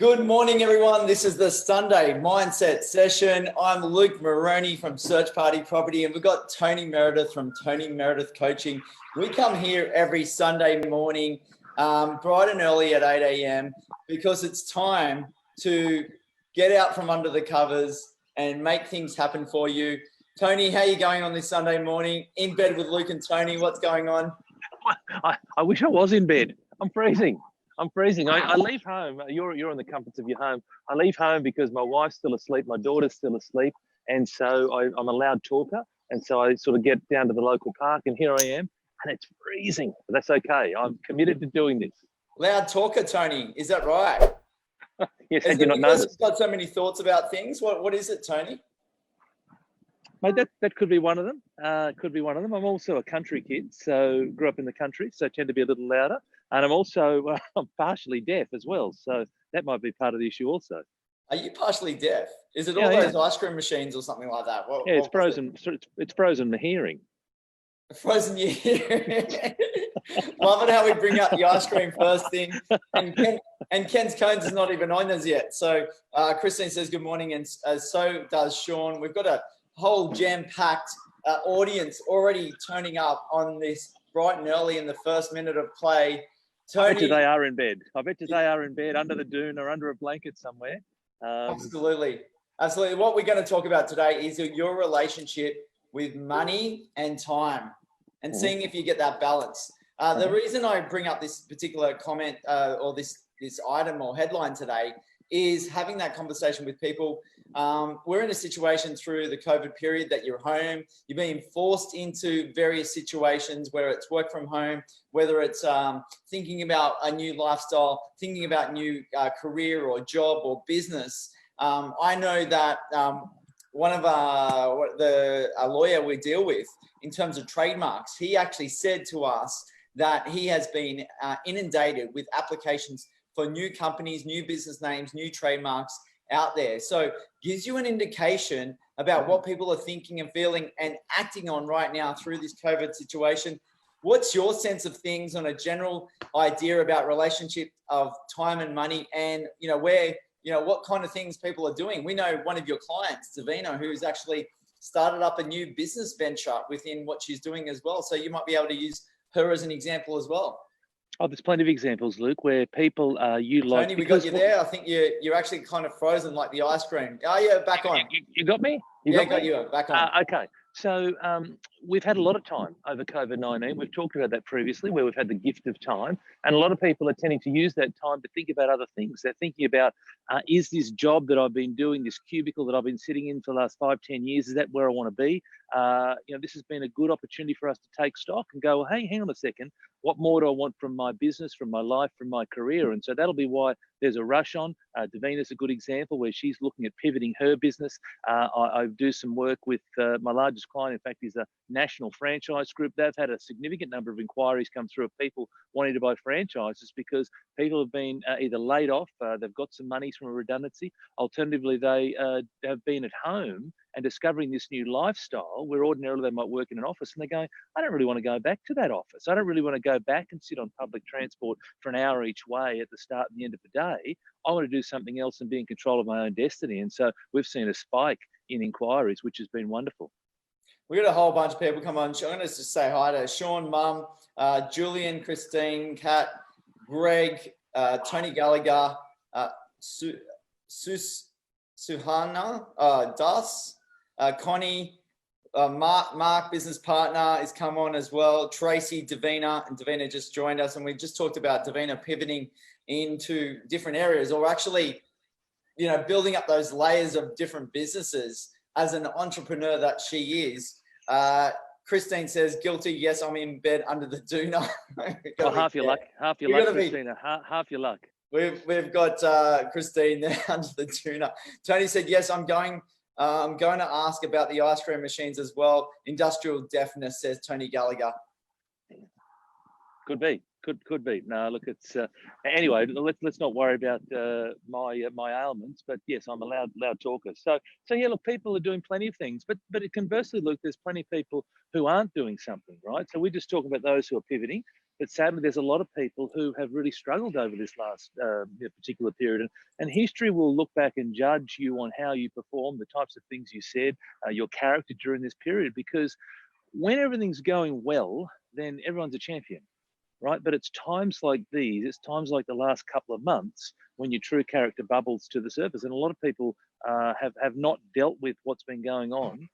Good morning, everyone. This is the Sunday Mindset Session. I'm Luke Moroney from Search Party Property, and we've got Tony Meredith from Tony Meredith Coaching. We come here every Sunday morning, bright and early at 8 a.m. because it's time to get out from under the covers and make things happen for you. Tony, how are you going on this Sunday morning? In bed with Luke and Tony, what's going on? I wish I was in bed. I'm freezing. I leave home. You're in the comforts of your home. I leave home because my wife's still asleep, my daughter's still asleep, and so I'm a loud talker. And so I sort of get down to the local park, and here I am, and it's freezing. But that's okay. I'm committed to doing this. Loud talker, Tony. Is that right? Yes, had you not noticed? Got so many thoughts about things. What is it, Tony? Mate, that could be one of them. I'm also a country kid, so grew up in the country, so tend to be a little louder. And I'm also I'm partially deaf as well, so that might be part of the issue also. Are you partially deaf? Is it all those ice cream machines or something like that? It's frozen. It's frozen the hearing. Frozen your hearing. Love it how we bring up the ice cream first thing, and Ken's cones is not even on us yet. So Christine says good morning, and so does Sean. We've got a whole jam-packed audience already turning up on this bright and early in the first minute of play. Tony, I bet you they are in bed. I bet you they are in bed under the dune or under a blanket somewhere. Absolutely. What we're going to talk about today is your relationship with money and time, and seeing if you get that balance. The reason I bring up this particular comment or this item or headline today is having that conversation with people. We're in a situation through the COVID period that you're home, you're being forced into various situations, whether it's work from home, whether it's thinking about a new lifestyle, thinking about new career or job or business. I know that one of a lawyer we deal with in terms of trademarks, he actually said to us that he has been inundated with applications for new companies, new business names, new trademarks out there. So gives you an indication about what people are thinking and feeling and acting on right now through this COVID situation. What's your sense of things on a general idea about relationship of time and money, and what kind of things people are doing? We know one of your clients, Davina, who's actually started up a new business venture within what she's doing as well. So you might be able to use her as an example as well. Oh, there's plenty of examples, Luke, where people utilize. Tony, we got you there. I think you're actually kind of frozen like the ice cream. Oh, yeah, back on. You got me? Got you back on. Okay. So we've had a lot of time over COVID-19. We've talked about that previously, where we've had the gift of time. And a lot of people are tending to use that time to think about other things. They're thinking about, is this job that I've been doing, this cubicle that I've been sitting in for the last 5-10 years, is that where I want to be? This has been a good opportunity for us to take stock and go, hey, hang on a second. What more do I want from my business, from my life, from my career? And so that'll be why there's a rush on. Davina's a good example where she's looking at pivoting her business. I do some work with my largest client, in fact, is a national franchise group. They've had a significant number of inquiries come through of people wanting to buy franchises because people have been either laid off, they've got some monies from a redundancy. Alternatively, they have been at home and discovering this new lifestyle where ordinarily they might work in an office, and they're going, I don't really want to go back to that office. I don't really want to go back and sit on public transport for an hour each way at the start and the end of the day. I want to do something else and be in control of my own destiny. And so we've seen a spike in inquiries, which has been wonderful. We got a whole bunch of people come on. I'm going to just say hi to Sean, Mum, Julian, Christine, Kat, Greg, Tony Gallagher, Suhana, Das, Connie, Mark, business partner, is come on as well. Tracy, Davina, and Davina just joined us, and we just talked about Davina pivoting into different areas, or actually, building up those layers of different businesses as an entrepreneur that she is. Christine says, guilty. Yes, I'm in bed under the doona. Half your luck, Christina. Half your luck. We've got Christine there under the doona. Tony said, yes, I'm going to ask about the ice cream machines as well. Industrial deafness, says Tony Gallagher. Could be. No, look, it's anyway. Let's not worry about my ailments. But yes, I'm a loud talker. So yeah, look, people are doing plenty of things. But conversely, look, there's plenty of people who aren't doing something, right? So we're just talking about those who are pivoting. But sadly, there's a lot of people who have really struggled over this last particular period. And history will look back and judge you on how you perform, the types of things you said, your character during this period, because when everything's going well, then everyone's a champion, right? But it's times like these, it's times like the last couple of months when your true character bubbles to the surface. And a lot of people have not dealt with what's been going on,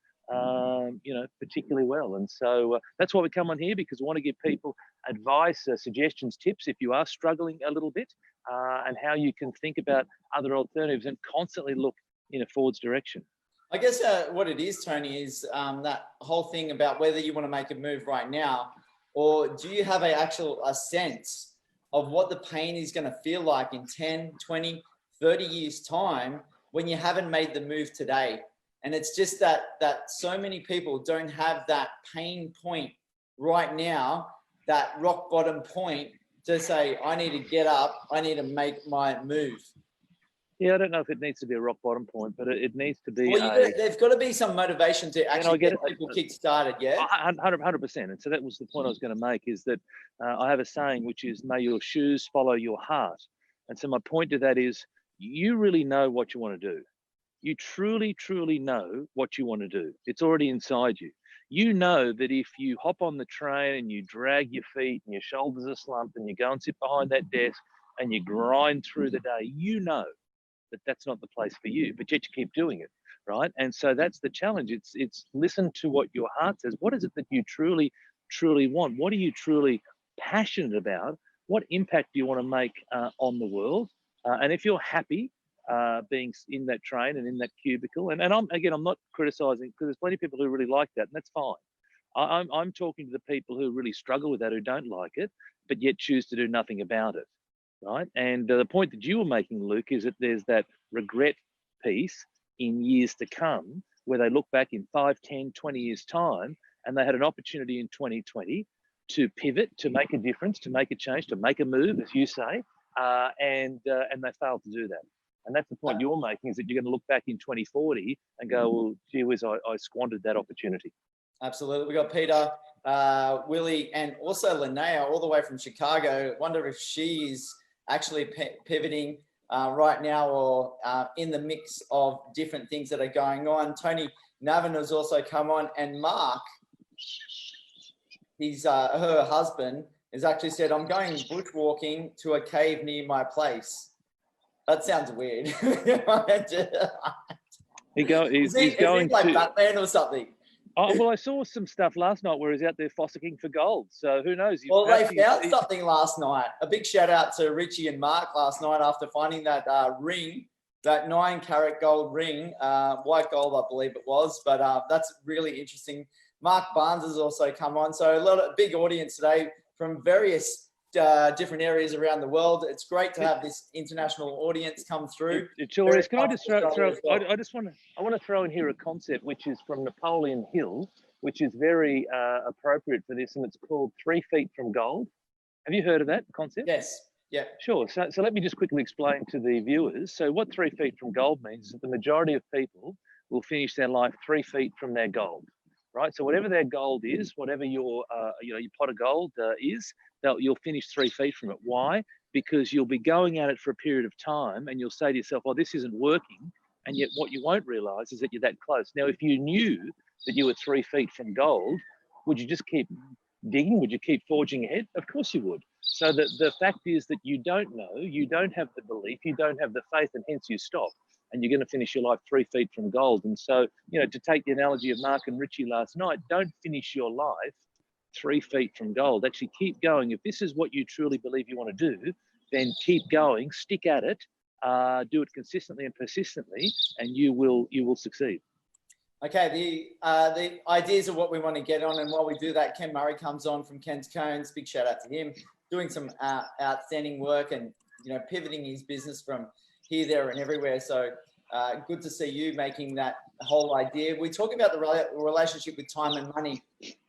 particularly well. And so that's why we come on here, because we want to give people advice, suggestions, tips if you are struggling a little bit, and how you can think about other alternatives and constantly look in a forwards direction. I guess what it is, Tony, is that whole thing about whether you want to make a move right now, or do you have a sense of what the pain is going to feel like in 10, 20, 30 years time when you haven't made the move today? And it's just that so many people don't have that pain point right now, that rock bottom point to say, I need to get up, I need to make my move. Yeah, I don't know if it needs to be a rock bottom point, but it needs to be. Well, there's got to be some motivation to actually get people kick-started, yeah? 100%. And so that was the point I was going to make, is that I have a saying, which is, may your shoes follow your heart. And so my point to that is, you really know what you want to do. You truly, truly know what you want to do. It's already inside you. You know that if you hop on the train and you drag your feet and your shoulders are slumped and you go and sit behind that desk and you grind through the day, you know that that's not the place for you, but yet you keep doing it, right? And so that's the challenge. It's listen to what your heart says. What is it that you truly, truly want? What are you truly passionate about? What impact do you want to make on the world? And if you're happy being in that train and in that cubicle, and I'm not criticizing, because there's plenty of people who really like that, and that's fine. I'm talking to the people who really struggle with that, who don't like it, but yet choose to do nothing about it. Right. And the point that you were making, Luke, is that there's that regret piece in years to come, where they look back in 5, 10, 20 years time, and they had an opportunity in 2020 to pivot, to make a difference, to make a change, to make a move, as you say, and they failed to do that. And that's the point you're making, is that you're going to look back in 2040 and go, well, gee whiz, I squandered that opportunity. Absolutely. We got Peter, Willie, and also Linnea, all the way from Chicago. Wonder if she's actually pivoting right now, or in the mix of different things that are going on. Tony Navin has also come on, and Mark, he's her husband, has actually said, I'm going bushwalking to a cave near my place. That sounds weird. He's going like Batman or something? Oh, well, I saw some stuff last night where he's out there fossicking for gold. So who knows? Well, they found something last night. A big shout out to Richie and Mark last night after finding that ring, that 9-carat gold ring, white gold, I believe it was. But that's really interesting. Mark Barnes has also come on. So a big audience today from various different areas around the world. It's great to have this international audience come through. It sure is. Can I just throw I want to throw in here a concept which is from Napoleon Hill, which is very appropriate for this, and it's called 3 feet from gold. Have you heard of that concept? Yes. Yeah. Sure. So let me just quickly explain to the viewers. So what 3 feet from gold means is that the majority of people will finish their life 3 feet from their gold. Right, so whatever their gold is, whatever your your pot of gold is, you'll finish 3 feet from it. Why? Because you'll be going at it for a period of time, and you'll say to yourself, "Well, this isn't working," and yet what you won't realise is that you're that close. Now, if you knew that you were 3 feet from gold, would you just keep digging? Would you keep forging ahead? Of course you would. So the fact is that you don't know, you don't have the belief, you don't have the faith, and hence you stop. And you're going to finish your life 3 feet from gold. And so, to take the analogy of Mark and Richie last night, don't finish your life 3 feet from gold. Actually keep going. If this is what you truly believe you want to do, then keep going, stick at it, do it consistently and persistently, and you will succeed. Okay, the ideas of what we want to get on, and while we do that, Ken Murray comes on from Ken's Cones. Big shout out to him, doing some outstanding work and pivoting his business from here, there, and everywhere. So good to see you making that whole idea. We talk about the relationship with time and money.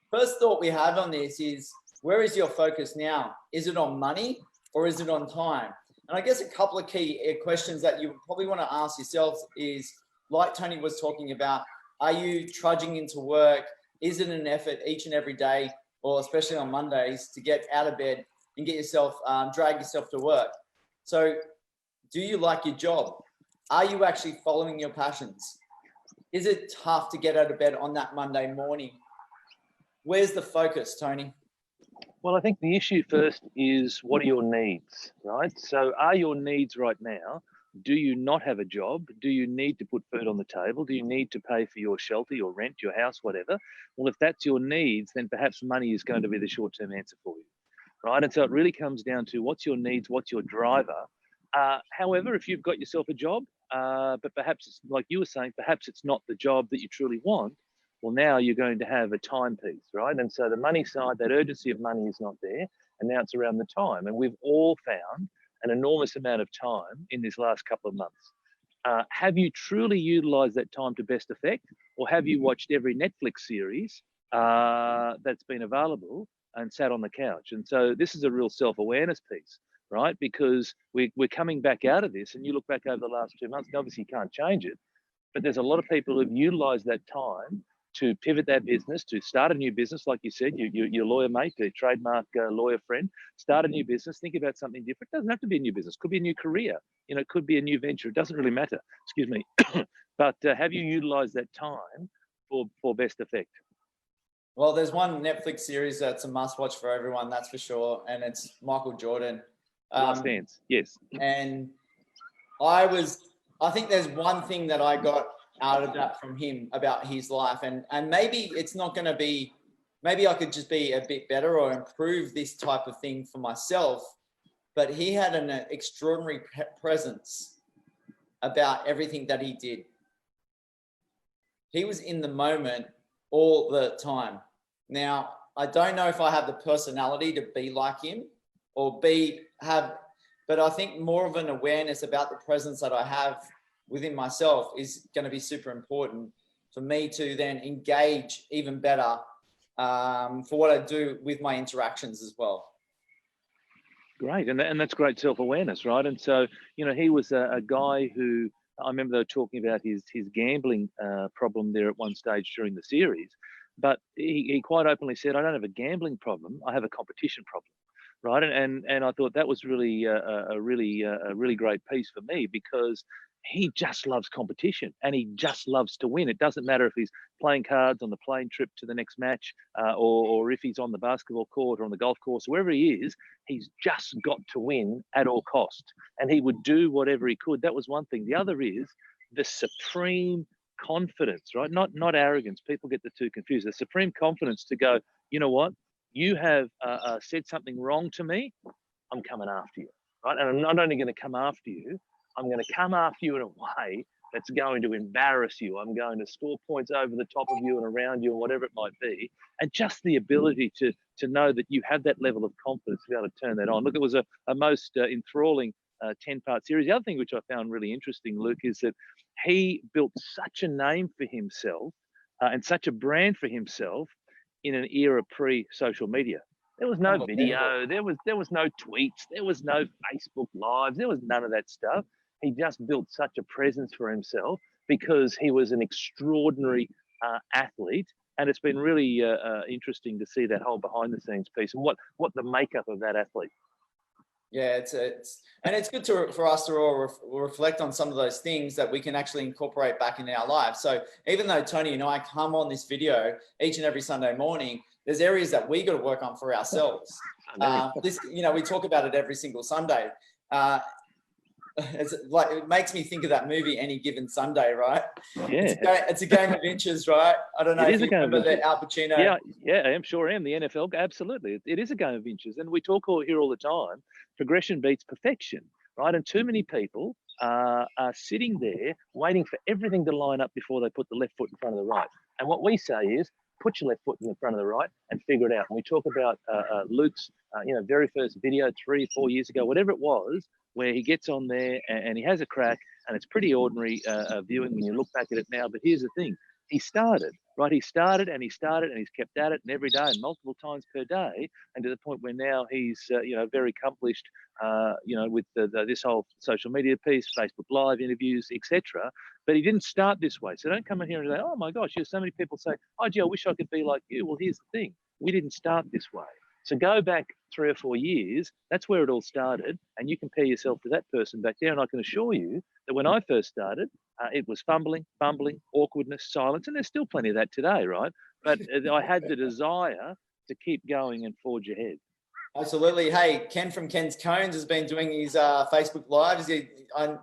First thought we have on this is, where is your focus now? Is it on money or is it on time? And I guess a couple of key questions that you probably want to ask yourselves is, like Tony was talking about, are you trudging into work? Is it an effort each and every day or especially on Mondays, to get out of bed and get yourself, drag yourself to work. So do you like your job? Are you actually following your passions? Is it tough to get out of bed on that Monday morning? Where's the focus, Tony? Well, I think the issue first is, what are your needs, right? So are your needs right now, do you not have a job? Do you need to put food on the table? Do you need to pay for your shelter, your rent, your house, whatever? Well, if that's your needs, then perhaps money is going to be the short-term answer for you, right? And so it really comes down to what's your needs, what's your driver. However, if you've got yourself a job, but perhaps it's like you were saying, perhaps it's not the job that you truly want, well, now you're going to have a time piece, right? And so the money side, that urgency of money is not there. And now it's around the time. And we've all found an enormous amount of time in this last couple of months. Have you truly utilized that time to best effect? Or have you watched every Netflix series that's been available and sat on the couch? And so this is a real self-awareness piece, right? Because we're coming back out of this, and you look back over the last 2 months, and obviously you can't change it, but there's a lot of people who've utilized that time to pivot their business, to start a new business, like you said, your lawyer mate, your trademark lawyer friend, start a new business, think about something different. It doesn't have to be a new business, it could be a new career, it could be a new venture. It doesn't really matter, excuse me. But have you utilized that time for best effect? Well, there's one Netflix series that's a must watch for everyone, that's for sure. And it's Michael Jordan. Last Dance, yes. And I think there's one thing that I got out of that from him about his life, and maybe it's not going to be, maybe I could just be a bit better or improve this type of thing for myself, but he had an extraordinary presence about everything that he did. He was in the moment all the time. Now, I don't know if I have the personality to be like him or but I think more of an awareness about the presence that I have within myself is going to be super important for me to then engage even better for what I do with my interactions as well. Great, and that's great self-awareness, right? And so, he was a guy who, I remember they were talking about his gambling problem there at one stage during the series, but he quite openly said, I don't have a gambling problem, I have a competition problem, right? And I thought that was really a really great piece for me, because he just loves competition and he just loves to win. It doesn't matter if he's playing cards on the plane trip to the next match, or if he's on the basketball court or on the golf course, wherever he is, he's just got to win at all costs. And he would do whatever he could. That was one thing. The other is the supreme confidence, right? Not arrogance. People get the two confused. The supreme confidence to go, you know what? You have said something wrong to me. I'm coming after you, right? And I'm not only going to come after you, I'm going to come after you in a way that's going to embarrass you. I'm going to score points over the top of you and around you, or whatever it might be. And just the ability to know that you have that level of confidence to be able to turn that on. Look, it was a most enthralling 10-part series. The other thing which I found really interesting, Luke, is that he built such a name for himself and such a brand for himself in an era pre-social media. There was no video, there was no tweets, there was no Facebook Lives, there was none of that stuff. He just built such a presence for himself because he was an extraordinary athlete. And it's been really interesting to see that whole behind the scenes piece and what the makeup of that athlete. Yeah, it's good for us to all reflect on some of those things that we can actually incorporate back into our lives. So even though Tony and I come on this video each and every Sunday morning, there's areas that we got to work on for ourselves. We talk about it every single Sunday. It's like, it makes me think of that movie Any Given Sunday, right? Yeah, it's a game of inches, right? I don't know if you remember the Al Pacino. Yeah, I am sure I am. The NFL, absolutely. It is a game of inches. And we talk here all the time, progression beats perfection, right? And too many people are sitting there waiting for everything to line up before they put the left foot in front of the right. And what we say is, put your left foot in front of the right and figure it out. And we talk about Luke's very first video 3 or 4 years ago, whatever it was, where he gets on there and he has a crack, and it's pretty ordinary viewing when you look back at it now. But here's the thing. He started, right? He started and he's kept at it, and every day and multiple times per day, and to the point where now he's, very accomplished, with this whole social media piece, Facebook Live interviews, etc. But he didn't start this way. So don't come in here and say, oh my gosh, so many people say, oh gee, I wish I could be like you. Well, here's the thing. We didn't start this way. So go back 3 or 4 years, that's where it all started, and you compare yourself to that person back there, and I can assure you that when I first started, it was fumbling, bumbling, awkwardness, silence, and there's still plenty of that today, right? But I had the desire to keep going and forge ahead. Absolutely. Hey, Ken from Ken's Cones has been doing his Facebook Lives. I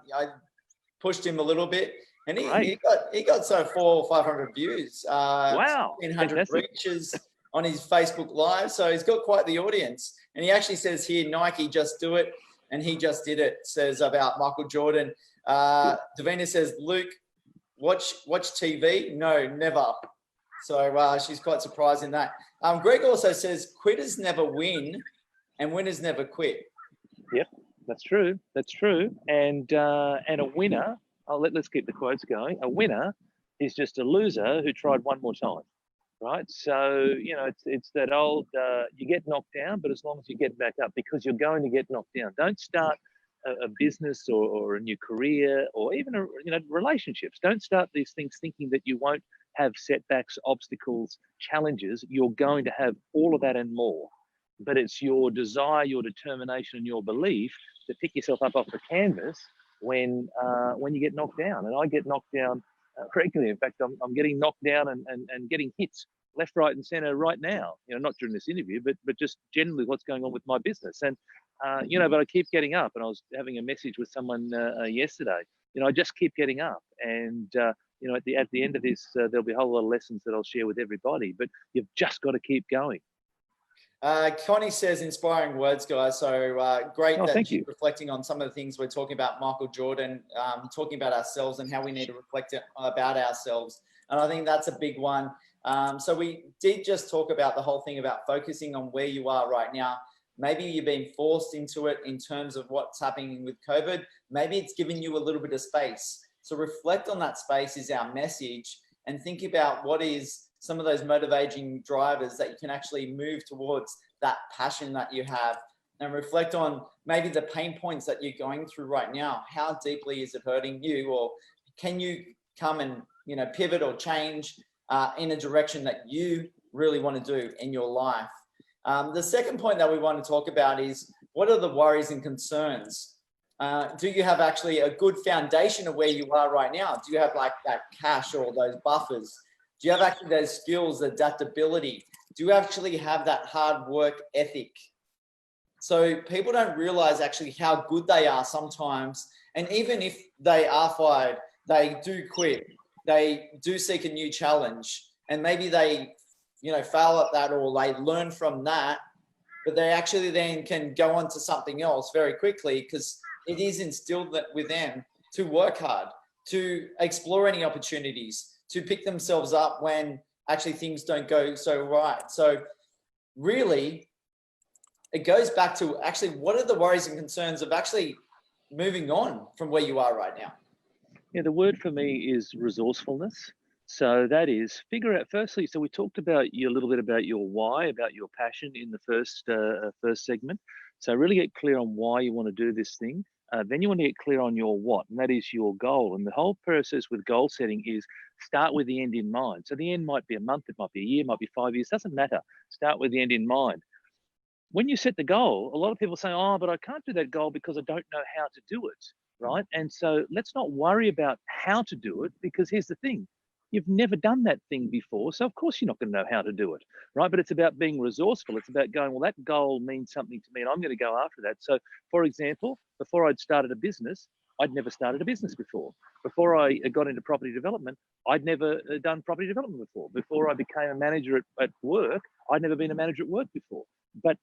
pushed him a little bit, and he got so 400 or 500 views. Wow. 1,500 reaches on his Facebook Live. So he's got quite the audience. And he actually says here, Nike, just do it. And he just did it, says about Michael Jordan. Davina says, Luke, watch TV? No, never. So she's quite surprised in that. Greg also says, quitters never win and winners never quit. Yep, that's true. That's true. And a winner, let's keep the quotes going. A winner is just a loser who tried one more time. Right, so it's that old you get knocked down, but as long as you get back up, because you're going to get knocked down. Don't start a business or a new career or even relationships. Don't start these things thinking that you won't have setbacks, obstacles, challenges. You're going to have all of that and more. But it's your desire, your determination, and your belief to pick yourself up off the canvas when you get knocked down. And I get knocked down regularly. In fact, I'm getting knocked down and getting hits left, right, and center right now. Not during this interview, but just generally what's going on with my business. And but I keep getting up. And I was having a message with someone yesterday. I just keep getting up. And at the end of this, there'll be a whole lot of lessons that I'll share with everybody. But you've just got to keep going. Connie says, inspiring words, guys. So great that you're you. reflecting on some of the things we're talking about, Michael Jordan, talking about ourselves and how we need to reflect about ourselves. And I think that's a big one. So we did just talk about the whole thing about focusing on where you are right now. Maybe you've been forced into it in terms of what's happening with COVID. Maybe it's given you a little bit of space. So reflect on that space is our message, and think about what is some of those motivating drivers that you can actually move towards that passion that you have, and reflect on maybe the pain points that you're going through right now. How deeply is it hurting you, or can you come and pivot or change in a direction that you really want to do in your life? The second point that we want to talk about is, what are the worries and concerns? Do you have actually a good foundation of where you are right now? Do you have like that cash or those buffers? Do you have actually those skills, adaptability? Do you actually have that hard work ethic? So people don't realize actually how good they are sometimes. And even if they are fired, they do quit. They do seek a new challenge. And maybe they, fail at that, or they learn from that. But they actually then can go on to something else very quickly, because it is instilled with them to work hard, to explore any opportunities, to pick themselves up when actually things don't go so right. So really, it goes back to actually, what are the worries and concerns of actually moving on from where you are right now? Yeah, the word for me is resourcefulness. So that is, figure out firstly, so we talked about a little bit about your why, about your passion in the first segment. So really get clear on why you want to do this thing. Then you want to get clear on your what, and that is your goal. And the whole process with goal setting is start with the end in mind. So the end might be a month, it might be a year, it might be 5 years, doesn't matter. Start with the end in mind. When you set the goal, a lot of people say, oh, but I can't do that goal because I don't know how to do it, right? And so let's not worry about how to do it, because here's the thing. You've never done that thing before, so of course you're not going to know how to do it, right? But it's about being resourceful. It's about going, well, that goal means something to me, and I'm going to go after that. So, for example, before I'd started a business, I'd never started a business before. Before I got into property development, I'd never done property development before. Before I became a manager at work, I'd never been a manager at work before. But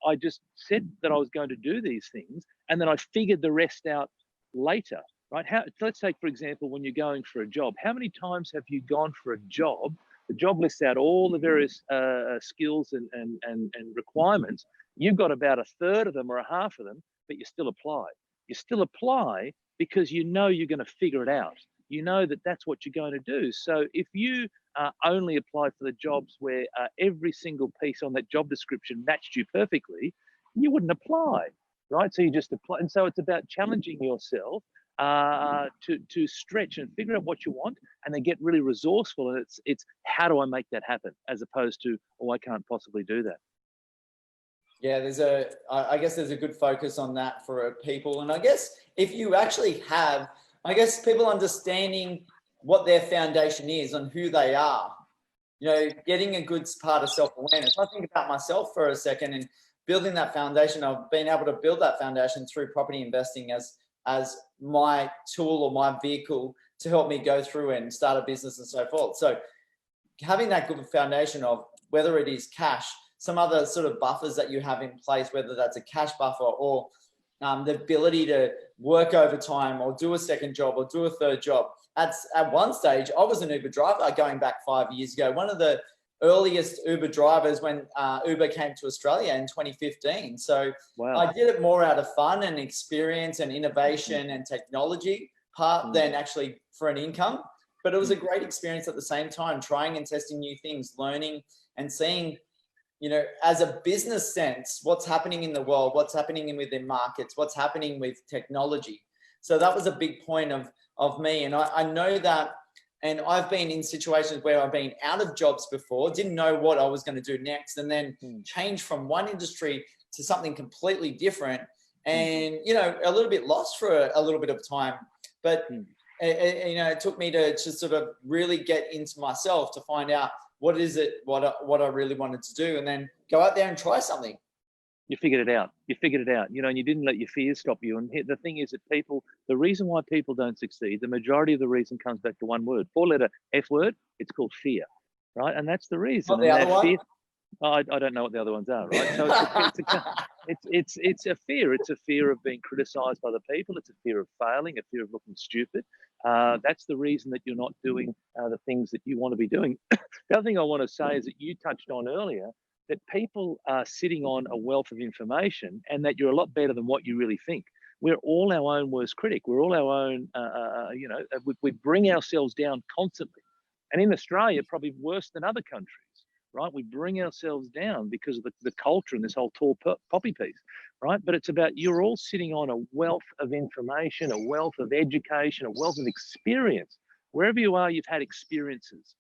I just said that I was going to do these things, and then I figured the rest out later. Right? Let's take, for example, when you're going for a job, how many times have you gone for a job? The job lists out all the various skills and requirements. You've got about a third of them or a half of them, but you still apply. You still apply because you know you're going to figure it out. You know that that's what you're going to do. So if you only apply for the jobs where every single piece on that job description matched you perfectly, you wouldn't apply, right? So you just apply. And so it's about challenging yourself to stretch and figure out what you want, and then get really resourceful. And it's how do I make that happen, as opposed to, oh, I can't possibly do that. Yeah, I guess there's a good focus on that for people. And I guess if you actually have, I guess people understanding what their foundation is and who they are, getting a good part of self-awareness. I think about myself for a second and building that foundation. I've been able to build that foundation through property investing as my tool or my vehicle to help me go through and start a business and so forth. So having that good foundation of whether it is cash, some other sort of buffers that you have in place, whether that's a cash buffer or the ability to work overtime or do a second job or do a third job. At one stage, I was an Uber driver going back 5 years ago. One of the earliest Uber drivers when Uber came to Australia in 2015. So wow. I did it more out of fun and experience and innovation and technology part than actually for an income. But it was a great experience at the same time, trying and testing new things, learning and seeing, as a business sense, what's happening in the world, what's happening within markets, what's happening with technology. So that was a big point of me. And I know that, and I've been in situations where I've been out of jobs before, didn't know what I was going to do next, and then change from one industry to something completely different, and, a little bit lost for a little bit of time. But, it took me to just sort of really get into myself to find out what I really wanted to do, and then go out there and try something. You figured it out. And you didn't let your fears stop you. And the thing is that the reason why people don't succeed, the majority of the reason comes back to one word, 4-letter F word. It's called fear, right? And that's the reason. Not the other one? Fear, I don't know what the other ones are, right? So it's a fear. It's a fear of being criticised by the people. It's a fear of failing, a fear of looking stupid. That's the reason that you're not doing the things that you want to be doing. The other thing I want to say is that you touched on earlier, that people are sitting on a wealth of information, and that you're a lot better than what you really think. We're all our own worst critic. We're all our own, we bring ourselves down constantly. And in Australia, probably worse than other countries, right? We bring ourselves down because of the culture and this whole tall poppy piece, right? But it's about, you're all sitting on a wealth of information, a wealth of education, a wealth of experience. Wherever you are, you've had experiences.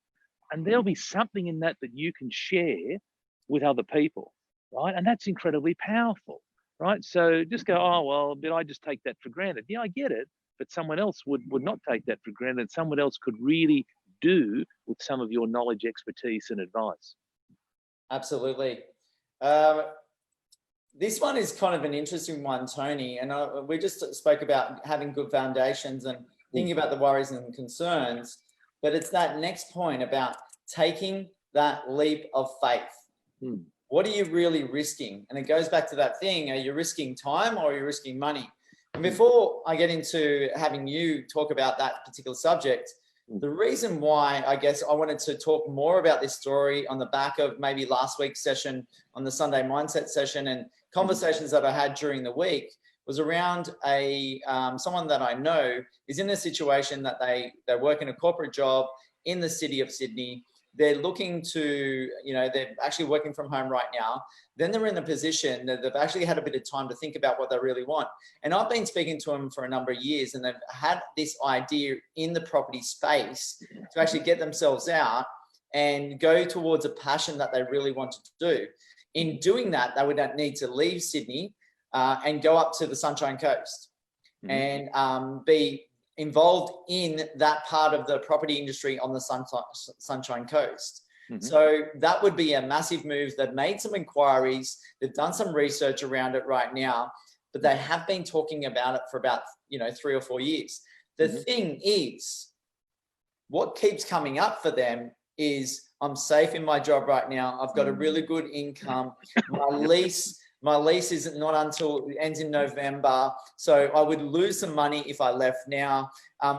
And there'll be something in that you can share with other people, right? And that's incredibly powerful, right? So just go, oh, well, did I just take that for granted? Yeah, I get it, but someone else would not take that for granted. Someone else could really do with some of your knowledge, expertise, and advice. Absolutely. This one is kind of an interesting one, Tony, and we just spoke about having good foundations and thinking about the worries and concerns, but it's that next point about taking that leap of faith. What are you really risking? And it goes back to that thing, are you risking time or are you risking money? And before I get into having you talk about that particular subject, the reason why I guess I wanted to talk more about this story on the back of maybe last week's session on the Sunday Mindset session and conversations that I had during the week was around someone that I know is in a situation that they work in a corporate job in the city of Sydney. They're looking to, they're actually working from home right now. Then they're in a position that they've actually had a bit of time to think about what they really want. And I've been speaking to them for a number of years, and they've had this idea in the property space to actually get themselves out and go towards a passion that they really want to do. In doing that, they would need to leave Sydney and go up to the Sunshine Coast and be involved in that part of the property industry on the Sunshine Coast. So that would be a massive move. They've made some inquiries. They've done some research around it right now, but they have been talking about it for about, 3 or 4 years. The thing is, what keeps coming up for them is, I'm safe in my job right now. I've got a really good income. My lease isn't not until it ends in November. So I would lose some money if I left now.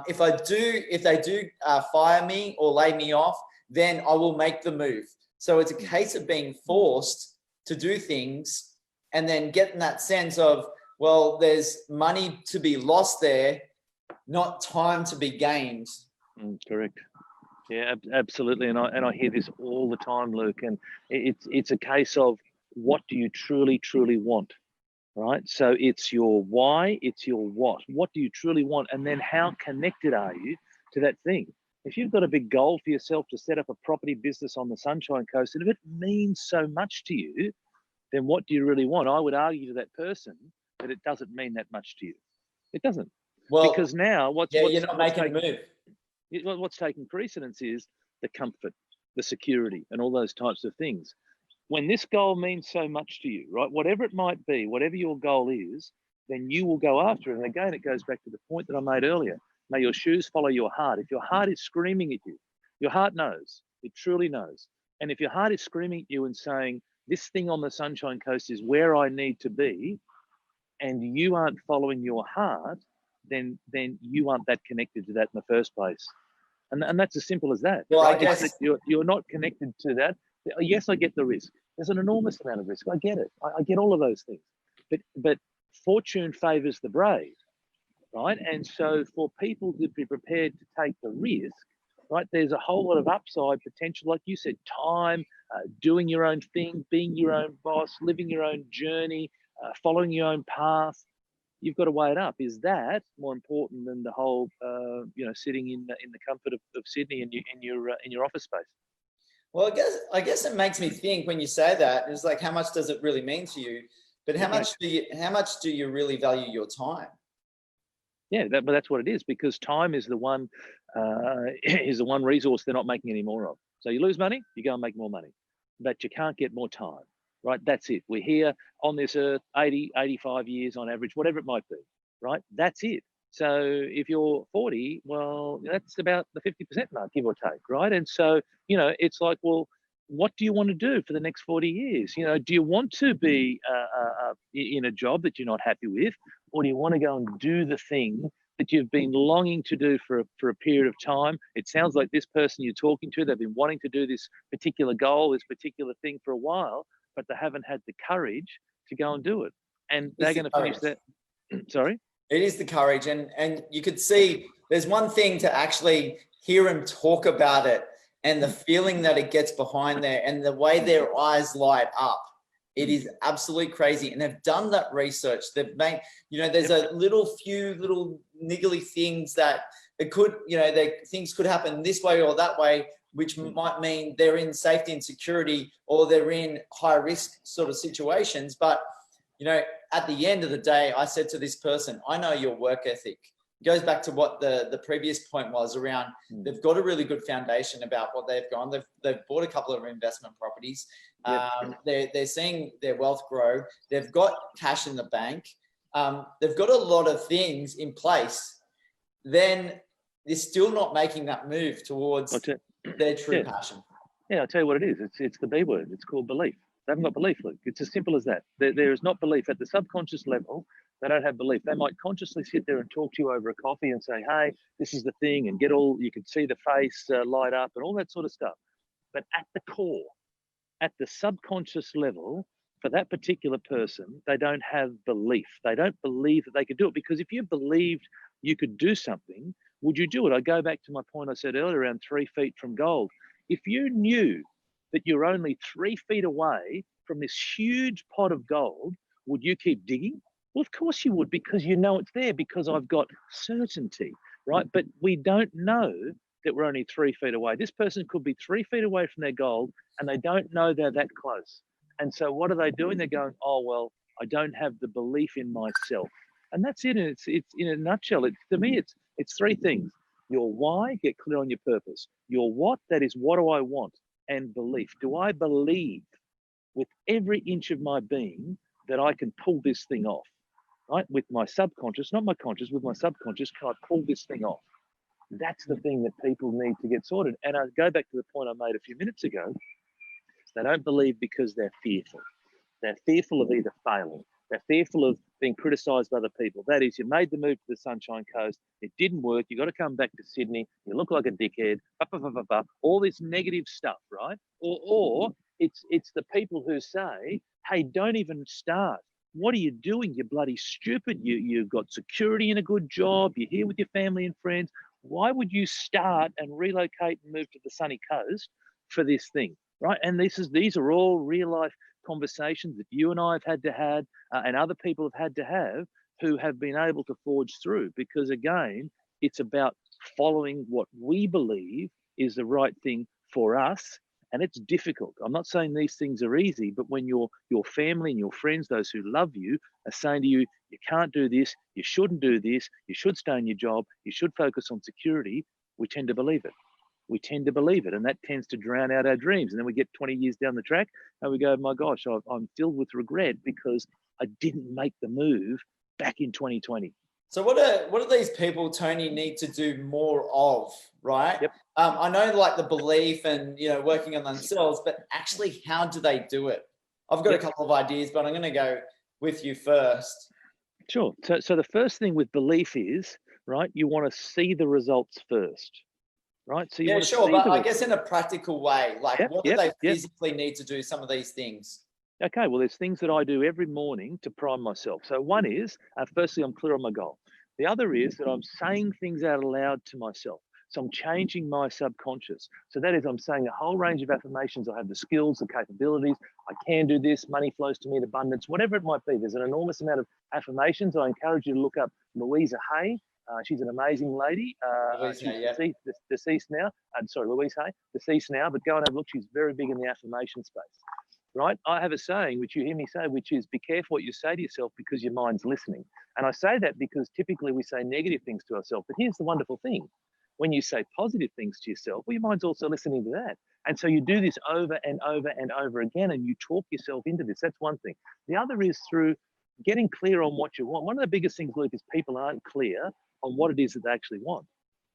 If they do fire me or lay me off, then I will make the move. So it's a case of being forced to do things and then getting that sense of, well, there's money to be lost there, not time to be gained. Correct. Yeah, absolutely. And I hear this all the time, Luke. And it's a case of, what do you truly, truly want? right? So it's your why, it's your what. What do you truly want? And then how connected are you to that thing? If you've got a big goal for yourself to set up a property business on the Sunshine Coast, and if it means so much to you, then what do you really want? I would argue to that person that it doesn't mean that much to you. It doesn't. Well, because now you're not making a move. What's taking precedence is the comfort, the security, and all those types of things. When this goal means so much to you, right, whatever it might be, whatever your goal is, then you will go after it. And again, it goes back to the point that I made earlier. May your shoes follow your heart. If your heart is screaming at you, your heart knows, it truly knows. And if your heart is screaming at you and saying, this thing on the Sunshine Coast is where I need to be, and you aren't following your heart, then you aren't that connected to that in the first place. And that's as simple as that. Well, right? I guess you're not connected to that. Yes, I get the risk. There's an enormous amount of risk. I get it. I get all of those things. But fortune favors the brave, right? And so for people to be prepared to take the risk, right, there's a whole lot of upside potential, like you said, time, doing your own thing, being your own boss, living your own journey, following your own path. You've got to weigh it up. Is that more important than the whole, sitting in the comfort of Sydney in your office space? Well, I guess it makes me think when you say that, it's like, how much does it really mean to you? But how much do you really value your time? Yeah, but that's what it is, because time is the one resource they're not making any more of. So you lose money, you go and make more money, but you can't get more time, right? That's it. We're here on this earth 80, 85 years on average, whatever it might be, right? That's it. So if you're 40, well, that's about the 50% mark, give or take, right? And so, it's like, well, what do you want to do for the next 40 years? Do you want to be in a job that you're not happy with, or do you want to go and do the thing that you've been longing to do for a period of time? It sounds like this person you're talking to, they've been wanting to do this particular goal, this particular thing for a while, but they haven't had the courage to go and do it. And they're going to finish that. Sorry? It is the courage. And you could see there's one thing to actually hear him talk about it and the feeling that it gets behind there and the way their eyes light up. It is absolutely crazy. And they've done that research. They've made, there's a few little niggly things that it could, things could happen this way or that way, which might mean they're in safety and security or they're in high risk sort of situations. But, at the end of the day, I said to this person, I know your work ethic. It goes back to what the previous point was around. They've got a really good foundation about what they've gone. They've bought a couple of investment properties. They're seeing their wealth grow. They've got cash in the bank. They've got a lot of things in place. Then they're still not making that move towards their true passion. Yeah, I'll tell you what it is. It's the B word. It's called belief. They haven't got belief, Luke. It's as simple as that. There is not belief at the subconscious level. They don't have belief. They might consciously sit there and talk to you over a coffee and say, hey, this is the thing, and you can see the face light up and all that sort of stuff. But at the core, at the subconscious level, for that particular person, they don't have belief. They don't believe that they could do it, because if you believed you could do something, would you do it? I go back to my point I said earlier around 3 feet from gold. If you knew that you're only 3 feet away from this huge pot of gold, would you keep digging? Well, of course you would, because you know it's there, because I've got certainty, right? But we don't know that we're only 3 feet away. This person could be 3 feet away from their gold and they don't know they're that close. And so what are they doing? They're going, oh, well, I don't have the belief in myself. And that's it. And it's in a nutshell. To me, it's three things. Your why, get clear on your purpose. Your what, that is, what do I want? And belief. Do I believe with every inch of my being that I can pull this thing off, right? With my subconscious, not my conscious, with my subconscious, can I pull this thing off? That's the thing that people need to get sorted. And I go back to the point I made a few minutes ago. They don't believe because they're fearful. They're fearful of either failing. They're fearful of being criticised by other people. That is, you made the move to the Sunshine Coast. It didn't work. You got to come back to Sydney. You look like a dickhead. All this negative stuff, right? Or it's the people who say, hey, don't even start. What are you doing? You're bloody stupid. You've got security in a good job. You're here with your family and friends. Why would you start and relocate and move to the sunny coast for this thing, right? And these are all real life conversations that you and I have had to have, and other people have had to have, who have been able to forge through. Because again, it's about following what we believe is the right thing for us. And it's difficult. I'm not saying these things are easy, but when your family and your friends, those who love you, are saying to you, you can't do this, you shouldn't do this, you should stay in your job, you should focus on security, we tend to believe it. We tend to believe it, and that tends to drown out our dreams. And then we get 20 years down the track and we go, my gosh, I'm filled with regret because I didn't make the move back in 2020. So what are these people, Tony, need to do more of, right? Yep. I know like the belief and, you know, working on themselves, but actually how do they do it? I've got a couple of ideas, but I'm going to go with you first. Sure. So the first thing with belief is, right, you want to see the results first, right? So you want to sure, see but I guess in a practical way, like what do they yep. physically need to do some of these things? Okay, well, there's things that I do every morning to prime myself. So one is, firstly, I'm clear on my goal. The other is that I'm saying things out aloud to myself. So I'm changing my subconscious. So that is, I'm saying a whole range of affirmations. I have the skills, the capabilities. I can do this. Money flows to me in abundance, whatever it might be. There's an enormous amount of affirmations. I encourage you to look up Louisa Hay. She's an amazing lady. She's deceased now. Louise Hay, deceased now, but go and have a look. She's very big in the affirmation space. Right? I have a saying, which you hear me say, which is be careful what you say to yourself because your mind's listening. And I say that because typically we say negative things to ourselves. But here's the wonderful thing. When you say positive things to yourself, well, your mind's also listening to that. And so you do this over and over and over again, and you talk yourself into this. That's one thing. The other is through getting clear on what you want. One of the biggest things, Luke, is people aren't clear on what it is that they actually want.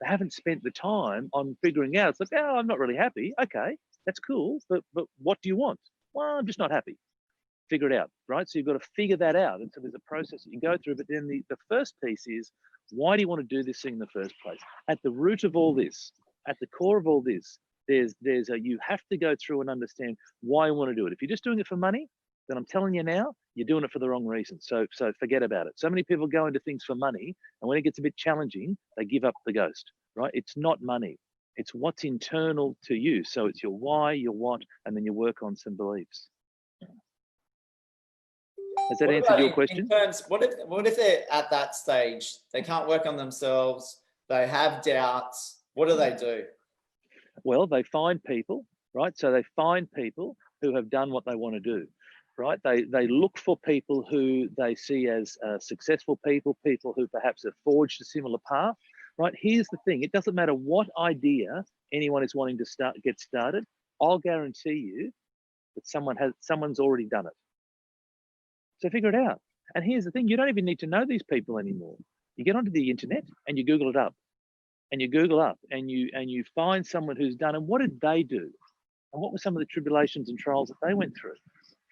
They haven't spent the time on figuring out. It's like, oh, I'm not really happy. Okay, that's cool. But what do you want? Well, I'm just not happy. Figure it out, right? So you've got to figure that out. And so there's a process that you go through. But then the first piece is, why do you want to do this thing in the first place? At the root of all this, at the core of all this, you have to go through and understand why you want to do it. If you're just doing it for money, then I'm telling you now, you're doing it for the wrong reason. So forget about it. So many people go into things for money, and when it gets a bit challenging, they give up the ghost, right? It's not money. It's what's internal to you. So it's your why, your what, and then you work on some beliefs. Has that answered your question? What if they're at that stage? They can't work on themselves. They have doubts. What do they do? Well, they find people, right? So they find people who have done what they want to do, right? They look for people who they see as successful people who perhaps have forged a similar path. Right, here's the thing. It doesn't matter what idea anyone is wanting to get started. I'll guarantee you that someone's already done it. So figure it out. And here's the thing. You don't even need to know these people anymore. You get onto the internet and you Google it up. And you Google up and you find someone who's done it. What did they do? And what were some of the tribulations and trials that they went through?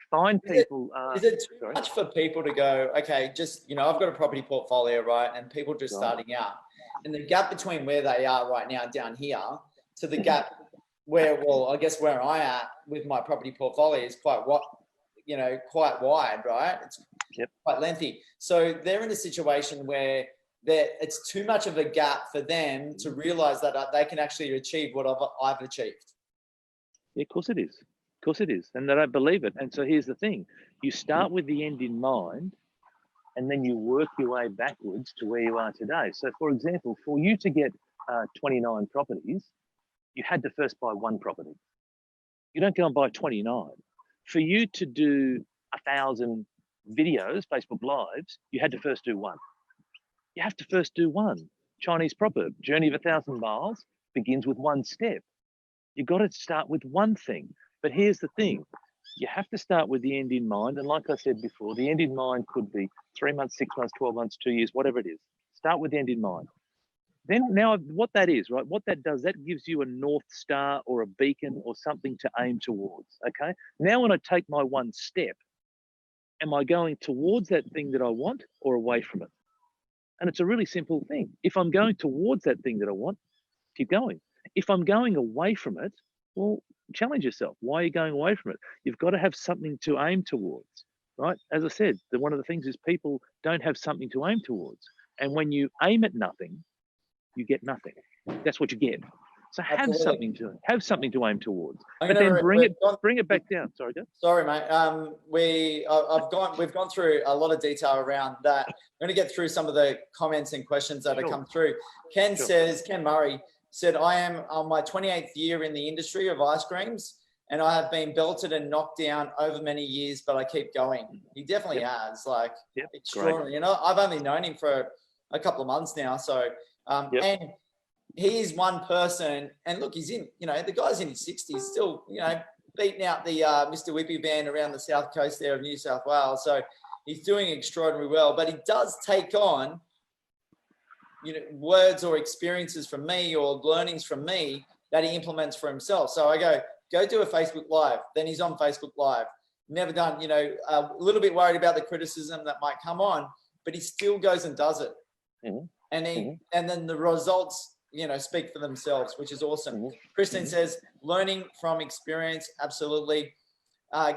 Find people. Is it too much for people to go, okay, just, I've got a property portfolio, right? And people just starting out. And the gap between where they are right now down here to the gap where I am with my property portfolio is quite wide, right? It's quite lengthy. So they're in a situation where it's too much of a gap for them to realize that they can actually achieve what I've achieved. Yeah, of course it is. Of course it is. And they don't believe it. And so here's the thing. You start with the end in mind, and then you work your way backwards to where you are today. So for example, for you to get 29 properties, you had to first buy one property. You don't go and buy 29. For you to do 1,000 videos, Facebook Lives, you had to first do one. You have to first do one. Chinese proverb, journey of 1,000 miles begins with one step. You've got to start with one thing. But here's the thing. You have to start with the end in mind. And like I said before, the end in mind could be 3 months, 6 months, 12 months, 2 years, whatever it is. Start with the end in mind. Then now what that is, right? What that does, that gives you a North Star or a beacon or something to aim towards, okay? Now when I take my one step, am I going towards that thing that I want or away from it? And it's a really simple thing. If I'm going towards that thing that I want, keep going. If I'm going away from it, well, challenge yourself. Why are you going away from it? You've got to have something to aim towards, right? As I said, one of the things is people don't have something to aim towards. And when you aim at nothing, you get nothing. That's what you get. So have Absolutely. something to aim towards. I'm But gonna then bring it back down. Sorry, go. Sorry, mate. We've gone through a lot of detail around that. I'm going to get through some of the comments and questions that have come through. Ken Murray said, I am on my 28th year in the industry of ice creams, and I have been belted and knocked down over many years, but I keep going. He definitely has, like, extraordinary. Great. You know, I've only known him for a couple of months now. So, and he's one person, and look, he's in, you know, the guy's in his 60s, still, you know, beating out the Mr. Whippy band around the south coast there of New South Wales. So he's doing extraordinarily well, but he does take on, you know, words or experiences from me or learnings from me that he implements for himself. So I go do a Facebook Live. Then he's on Facebook Live. Never done, you know, a little bit worried about the criticism that might come on, but he still goes and does it. And then the results, you know, speak for themselves, which is awesome. Kristen says, learning from experience, absolutely.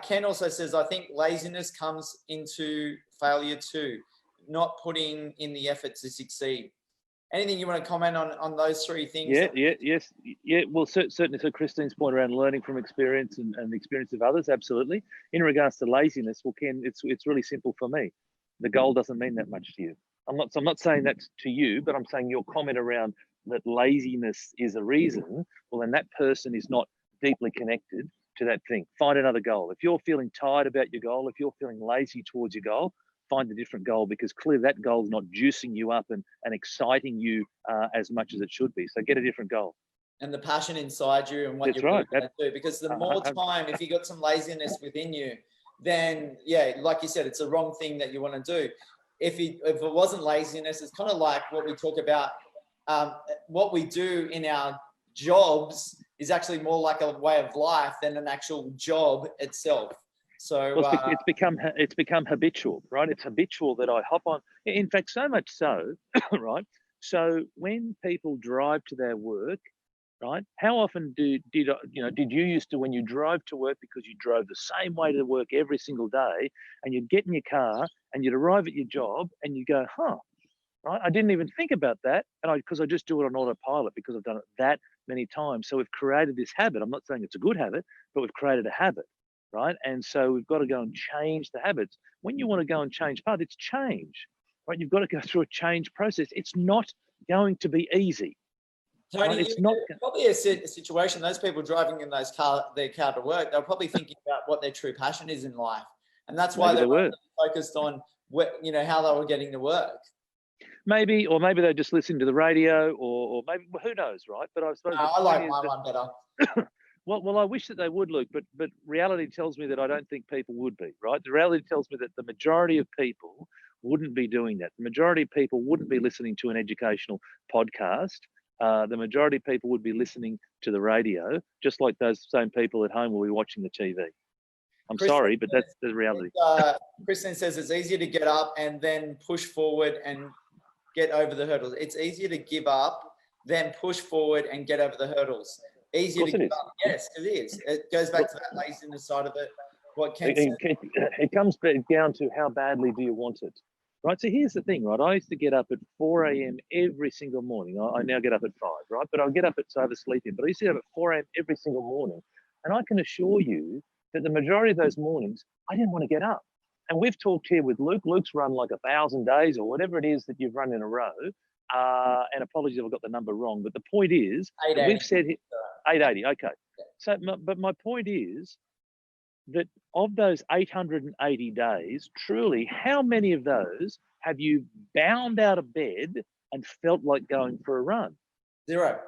Ken also says, I think laziness comes into failure too, not putting in the effort to succeed. Anything you want to comment on those three things? Yeah. Well, certainly. So Christine's point around learning from experience and the experience of others, absolutely. In regards to laziness, well, Ken, it's really simple for me. The goal doesn't mean that much to you. I'm not saying that to you, but I'm saying your comment around that laziness is a reason, well, then that person is not deeply connected to that thing. Find another goal. If you're feeling tired about your goal, if you're feeling lazy towards your goal, find a different goal, because clearly that goal is not juicing you up and exciting you as much as it should be. So get a different goal. And the passion inside you and what you're going to do. Because the more time, if you got some laziness within you, then, yeah, like you said, it's the wrong thing that you want to do. If it wasn't laziness, it's kind of like what we talk about. What we do in our jobs is actually more like a way of life than an actual job itself. So it's become habitual, right? It's habitual that I hop on. In fact, so much so, right? So when people drive to their work, right? How often did you used to, when you drove to work, because you drove the same way to work every single day, and you'd get in your car and you'd arrive at your job and you go, right? I didn't even think about that, and because I just do it on autopilot because I've done it that many times. So we've created this habit. I'm not saying it's a good habit, but we've created a habit, right? And so we've got to go and change the habits. When you want to go and change path, it's change, right? You've got to go through a change process. It's not going to be easy. Tony, right? It's not probably a situation. Those people driving in their car to work, they're probably thinking about what their true passion is in life, and that's why they were focused on how they were getting to work. Maybe they're just listening to the radio, or maybe, who knows, right? But I suppose I like my one better. Well, I wish that they would, Luke, but reality tells me that I don't think people would be, right? The reality tells me that the majority of people wouldn't be doing that. The majority of people wouldn't be listening to an educational podcast. The majority of people would be listening to the radio, just like those same people at home will be watching the TV. I'm sorry, but that's the reality. Kristen says it's easier to get up and then push forward and get over the hurdles. It's easier to give up than push forward and get over the hurdles. Easier to give up. Yes, it is. It goes back to that laziness side of it. What Ken said. It comes down to how badly do you want it, right? So here's the thing, right? I used to get up at 4 a.m. every single morning. I now get up at 5, right? But I'll get up so I have a sleep in. But I used to get up at 4 a.m. every single morning. And I can assure you that the majority of those mornings, I didn't want to get up. And we've talked here with Luke. Luke's run like 1,000 days or whatever it is that you've run in a row. And apologies if I've got the number wrong. But the point is, we've said 880. Okay. So, but my point is that of those 880 days, truly, how many of those have you bound out of bed and felt like going for a run? 0.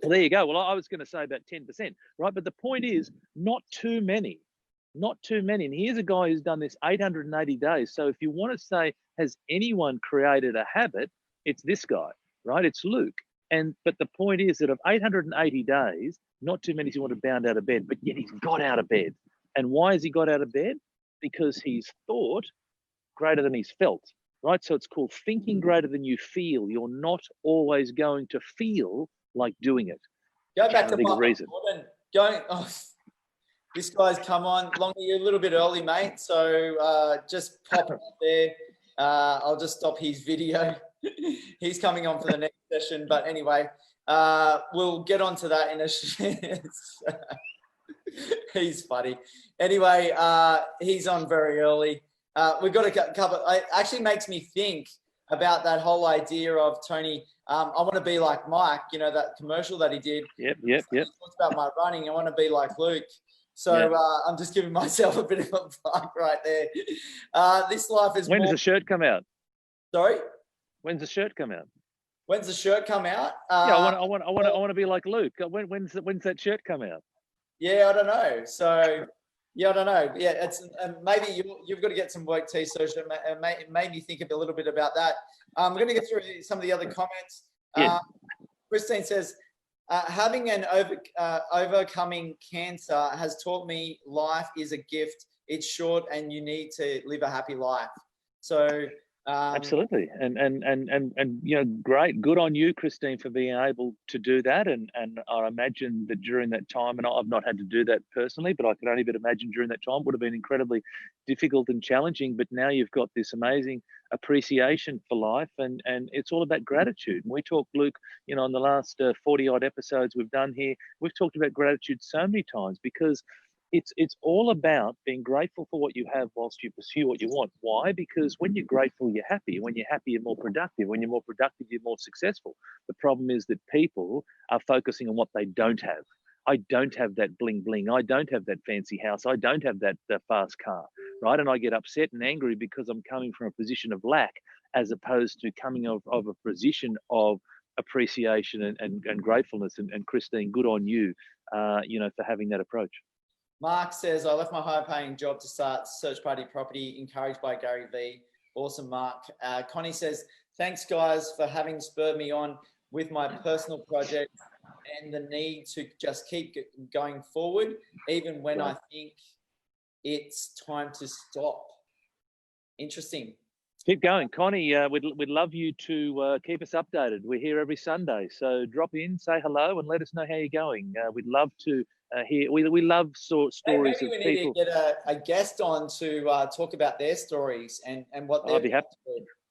Well, there you go. Well, I was going to say about 10%, right? But the point is, not too many. Not too many. And here's a guy who's done this 880 days. So if you want to say, has anyone created a habit? It's this guy, right? It's Luke. But the point is that of 880 days, not too many want to bound out of bed, but yet he's got out of bed. And why has he got out of bed? Because he's thought greater than he's felt, right? So it's called thinking greater than you feel. You're not always going to feel like doing it. Go back to Michael Jordan. This guy's come on. Longy, you're a little bit early, mate. So just pop up there. I'll just stop his video. He's coming on for the next session. But anyway, We'll get onto that in a he's funny. Anyway, he's on very early. We've got to cover. It actually makes me think about that whole idea of Tony. I want to be like Mike. You know that commercial that he did. Yep. He talks about my running. I want to be like Luke. So I'm just giving myself a bit of a plug right there. This life is. When does the shirt come out? Sorry. When's the shirt come out? When's the shirt come out? Yeah, I want to be like Luke. When's that shirt come out? Yeah, I don't know. So, yeah, I don't know. Yeah, it's maybe you've got to get some work, T. So it made me think a little bit about that. I'm going to get through some of the other comments. Yeah. Christine says, having an overcoming cancer has taught me life is a gift. It's short and you need to live a happy life. So absolutely, and you know, great, good on you, Christine, for being able to do that. And I imagine that during that time, and I've not had to do that personally, but I could only but imagine during that time would have been incredibly difficult and challenging. But now you've got this amazing appreciation for life, and it's all about gratitude. And we talk, Luke, you know, in the last 40 odd episodes we've done here, we've talked about gratitude so many times because it's all about being grateful for what you have whilst you pursue what you want. Why? Because when you're grateful, you're happy. When you're happy, you're more productive. When you're more productive, you're more successful. The problem is that people are focusing on what they don't have. I don't have that bling bling. I don't have that fancy house. I don't have that fast car, right? And I get upset and angry because I'm coming from a position of lack as opposed to coming of a position of appreciation and gratefulness. And Christine, good on you, you know, for having that approach. Mark says, I left my high-paying job to start Search Party Property, encouraged by Gary V. Awesome, Mark. Connie says, thanks, guys, for having spurred me on with my personal project and the need to just keep going forward, even when I think it's time to stop. Interesting. Keep going, Connie. We'd love you to keep us updated. We're here every Sunday, so drop in, say hello, and let us know how you're going. We'd love to hear. We love stories maybe of we people. Need to get a guest on to talk about their stories and what they're. I'd be happy.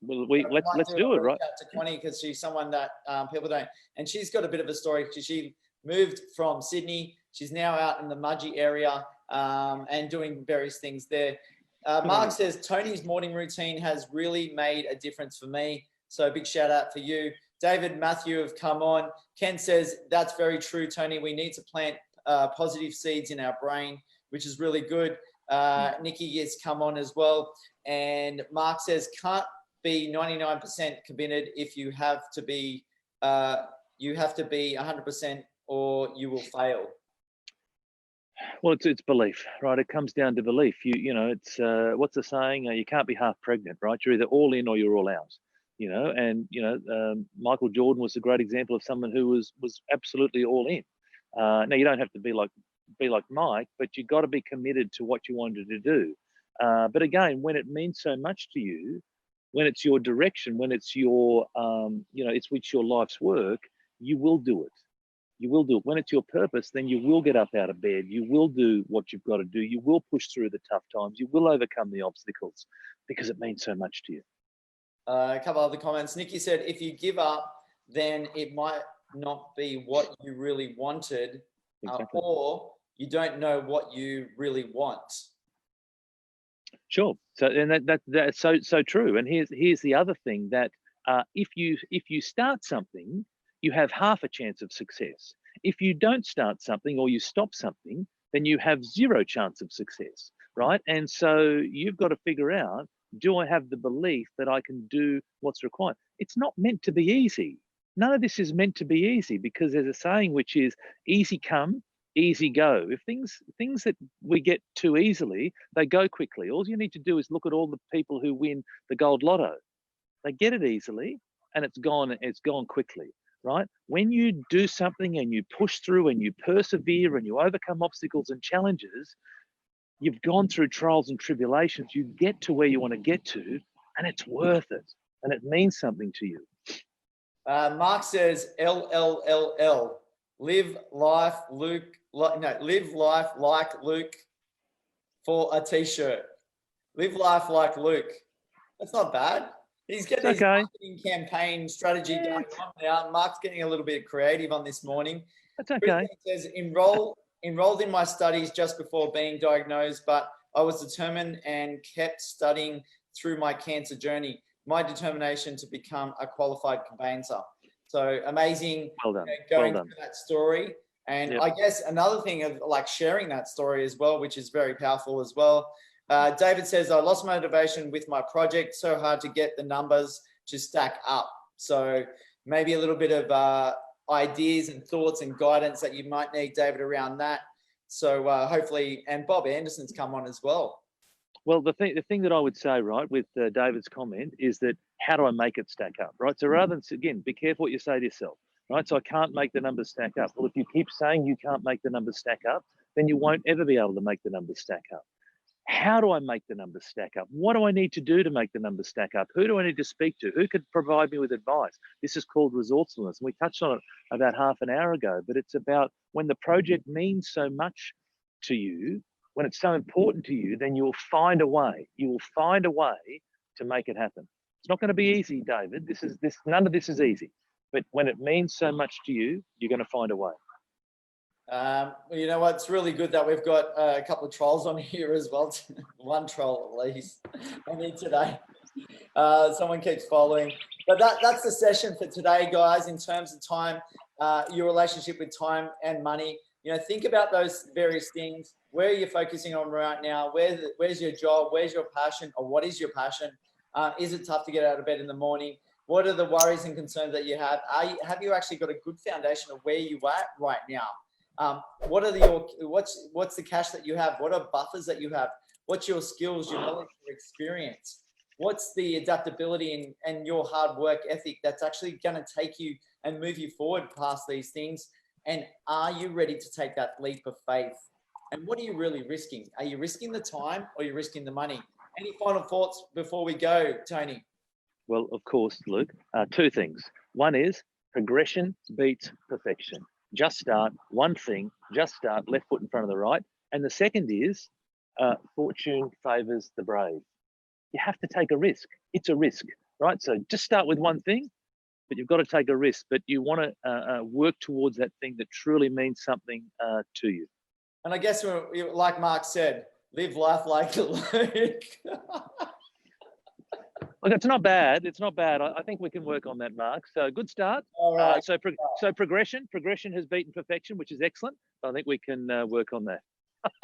Well, let's do it, right? To Connie, because she's someone that people don't, and she's got a bit of a story. She moved from Sydney. She's now out in the Mudgee area and doing various things there. Mark says, Tony's morning routine has really made a difference for me. So big shout out for you. David, Matthew have come on. Ken says, that's very true, Tony. We need to plant positive seeds in our brain, which is really good. Nikki has come on as well. And Mark says, can't be 99% committed if you have to be 100% or you will fail. Well, it's belief, right? It comes down to belief. You know, it's what's the saying? You can't be half pregnant, right? You're either all in or you're all out. You know, and you know, Michael Jordan was a great example of someone who was absolutely all in. Now you don't have to be like Mike, but you got to be committed to what you wanted to do. But again, when it means so much to you, when it's your direction, when it's your you know, it's your life's work, you will do it. You will do it. When it's your purpose, then you will get up out of bed. You will do what you've got to do. You will push through the tough times. You will overcome the obstacles because it means so much to you. A couple other comments. Nikki said, if you give up, then it might not be what you really wanted, exactly. Or you don't know what you really want. Sure. So, and that's so true. And here's the other thing, that if you start something, you have half a chance of success. If you don't start something or you stop something, then you have zero chance of success, right? And so you've got to figure out, do I have the belief that I can do what's required? It's not meant to be easy. None of this is meant to be easy, because there's a saying which is easy come, easy go. If things that we get too easily, they go quickly. All you need to do is look at all the people who win the gold lotto. They get it easily and it's gone quickly. Right? When you do something and you push through and you persevere and you overcome obstacles and challenges, you've gone through trials and tribulations, you get to where you want to get to, and it's worth it. And it means something to you. Mark says, LLLL, live life like Luke for a t-shirt. Live life like Luke. That's not bad. He's getting It's his okay. marketing campaign strategy going on now. Mark's getting a little bit creative on this morning. That's okay. Christine says, enrolled in my studies just before being diagnosed, but I was determined and kept studying through my cancer journey. My determination to become a qualified conveyancer. So amazing. Well done. Going Well done. through that story. And Yep. I guess another thing of like sharing that story as well, which is very powerful as well. David says, I lost motivation with my project. So hard to get the numbers to stack up. So maybe a little bit of ideas and thoughts and guidance that you might need, David, around that. So hopefully, and Bob Anderson's come on as well. Well, the thing that I would say, right, with David's comment is that how do I make it stack up, right? So rather than, again, be careful what you say to yourself, right? So I can't make the numbers stack up. Well, if you keep saying you can't make the numbers stack up, then you won't ever be able to make the numbers stack up. How do I make the numbers stack up? What do I need to do to make the numbers stack up? Who do I need to speak to? Who could provide me with advice? This is called resourcefulness. And we touched on it about half an hour ago, but it's about when the project means so much to you, when it's so important to you, then you will find a way. You will find a way to make it happen. It's not going to be easy, David. None of this is easy. But when it means so much to you, you're going to find a way. You know what? It's really good that we've got a couple of trolls on here as well. One troll at least. I need today. Someone keeps following. But that's the session for today, guys, in terms of time, your relationship with time and money. You know, think about those various things. Where are you focusing on right now? Where's your job? Where's your passion? Or what is your passion? Is it tough to get out of bed in the morning? What are the worries and concerns that you have? Have you actually got a good foundation of where you are right now? What are what's the cash that you have? What are buffers that you have? What's your skills, your knowledge, your experience? What's the adaptability and your hard work ethic that's actually going to take you and move you forward past these things? And are you ready to take that leap of faith? And what are you really risking? Are you risking the time or are you risking the money? Any final thoughts before we go, Tony? Well, of course, Luke, two things. One is progression beats perfection. Just start one thing, just start left foot in front of the right. And the second is fortune favors the brave. You have to take a risk. It's a risk, right? So just start with one thing, but you've got to take a risk. But you want to work towards that thing that truly means something to you. And I guess, like Mark said, live life like Luke. Look, it's not bad. It's not bad. I think we can work on that, Mark. So good start. All right. So progression has beaten perfection, which is excellent. I think we can work on that.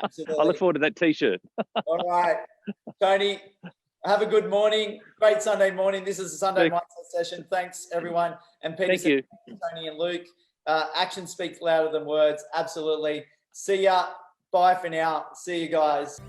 Absolutely. I look forward to that T-shirt. All right, Tony. Have a good morning. Great Sunday morning. This is the Sunday mindset session. Thanks, everyone. And Peter, thank you, Tony and Luke. Action speaks louder than words. Absolutely. See ya. Bye for now. See you guys.